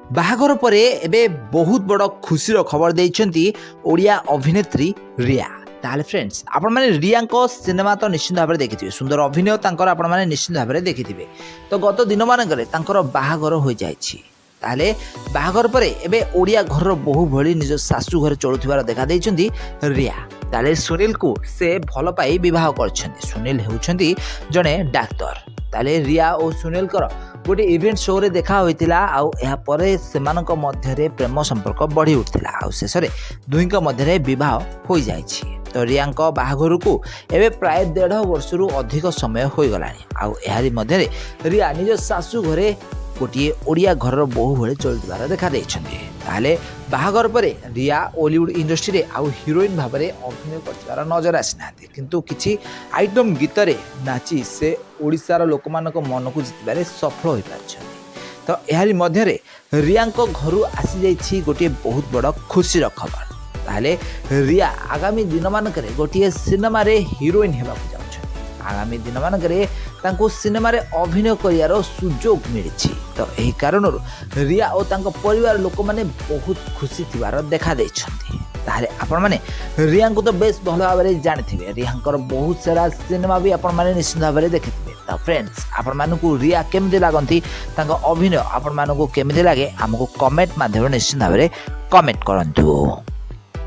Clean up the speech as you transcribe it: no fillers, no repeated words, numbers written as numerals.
ବାହାଘର ପରେ ଏବେ ବହୁତ ବଡ଼ ଖୁସିର ଖବର ଦେଇଛନ୍ତି ଓଡ଼ିଆ ଅଭିନେତ୍ରୀ ରିୟା। ତାହେଲେ ଫ୍ରେଣ୍ଡସ୍, ଆପଣମାନେ ରିୟାଙ୍କ ସିନେମା ତ ନିଶ୍ଚିତ ଭାବରେ ଦେଖିଥିବେ, ସୁନ୍ଦର ଅଭିନୟ ତାଙ୍କର ଆପଣମାନେ ନିଶ୍ଚିତ ଭାବରେ ଦେଖିଥିବେ। ତ ଗତ ଦିନମାନଙ୍କରେ ତାଙ୍କର ବାହାଘର ହୋଇଯାଇଛି। ତାହେଲେ ବାହାଘର ପରେ ଏବେ ଓଡ଼ିଆ ଘରର ବୋହୂ ଭଳି ନିଜ ଶାଶୁ ଘରେ ଚଳୁଥିବାର ଦେଖାଦେଇଛନ୍ତି ରିୟା। ତାହେଲେ ସୁନୀଲକୁ ସେ ଭଲ ପାଇ ବିବାହ କରିଛନ୍ତି। ସୁନୀଲ ହେଉଛନ୍ତି ଜଣେ ଡାକ୍ତର। ତାହେଲେ ରିୟା ଓ ସୁନୀଲଙ୍କର ଗୋଟେ ଇଭେଣ୍ଟ ଶୋରେ ଦେଖା ହୋଇଥିଲା। ଆଉ ଏହାପରେ ସେମାନଙ୍କ ମଧ୍ୟରେ ପ୍ରେମ ସମ୍ପର୍କ ବଢ଼ି ଉଠିଥିଲା। ଆଉ ଶେଷରେ ଦୁହିଁଙ୍କ ମଧ୍ୟରେ ବିବାହ ହୋଇଯାଇଛି। ତ ରିୟାଙ୍କ ବାହାଘରକୁ ଏବେ ପ୍ରାୟ 1.5 ବର୍ଷରୁ ଅଧିକ ସମୟ ହୋଇଗଲାଣି। ଆଉ ଏହାରି ମଧ୍ୟରେ ରିୟା ନିଜ ଶାଶୁ ଘରେ ଗୋଟିଏ ଓଡ଼ିଆ ଘରର ବୋହୂ ଭଳି ଚଳୁଥିବାର ଦେଖାଦେଇଛନ୍ତି। ତାହେଲେ ବାହାଘର ପରେ ରିୟା ଓଲିଉଡ୍ ଇଣ୍ଡଷ୍ଟ୍ରିରେ ଆଉ ହିରୋଇନ୍ ଭାବରେ ଅଭିନୟ କରିଥିବାର ନଜର ଆସିନାହାନ୍ତି, କିନ୍ତୁ କିଛି ଆଇଟମ୍ ଗୀତରେ ନାଚି ସେ ଓଡ଼ିଶାର ଲୋକମାନଙ୍କ ମନକୁ ଜିତିବାରେ ସଫଳ ହୋଇପାରିଛନ୍ତି। ତ ଏହାରି ମଧ୍ୟରେ ରିୟାଙ୍କ ଘରୁ ଆସିଯାଇଛି ଗୋଟିଏ ବହୁତ ବଡ଼ ଖୁସିର ଖବର। ତାହେଲେ ରିୟା ଆଗାମୀ ଦିନମାନଙ୍କରେ ଗୋଟିଏ ସିନେମାରେ ହିରୋଇନ୍ ହେବାକୁ ଯାଉଛନ୍ତି। ଆଗାମୀ ଦିନମାନଙ୍କରେ ତାଙ୍କୁ ସିନେମାରେ ଅଭିନୟ କରିବାର ସୁଯୋଗ ମିଳିଛି। ତ ଏହି କାରଣରୁ ରିୟା ଓ ତାଙ୍କ ପରିବାର ଲୋକମାନେ ବହୁତ ଖୁସି ଥିବାର ଦେଖାଦେଇଛନ୍ତି। ତାହେଲେ ଆପଣମାନେ ରିୟାଙ୍କୁ ତ ବେଶ ଭଲ ଭାବରେ ଜାଣିଥିବେ। ରିୟାଙ୍କର ବହୁତ ସାରା ସିନେମା ବି ଆପଣମାନେ ନିଶ୍ଚିତ ଭାବରେ ଦେଖିଥିବେ। ତ ଫ୍ରେଣ୍ଡସ୍, ଆପଣମାନଙ୍କୁ ରିୟା କେମିତି ଲାଗନ୍ତି, ତାଙ୍କ ଅଭିନୟ ଆପଣମାନଙ୍କୁ କେମିତି ଲାଗେ, ଆମକୁ କମେଣ୍ଟ ମାଧ୍ୟମରେ ନିଶ୍ଚିତ ଭାବରେ କମେଣ୍ଟ କରନ୍ତୁ।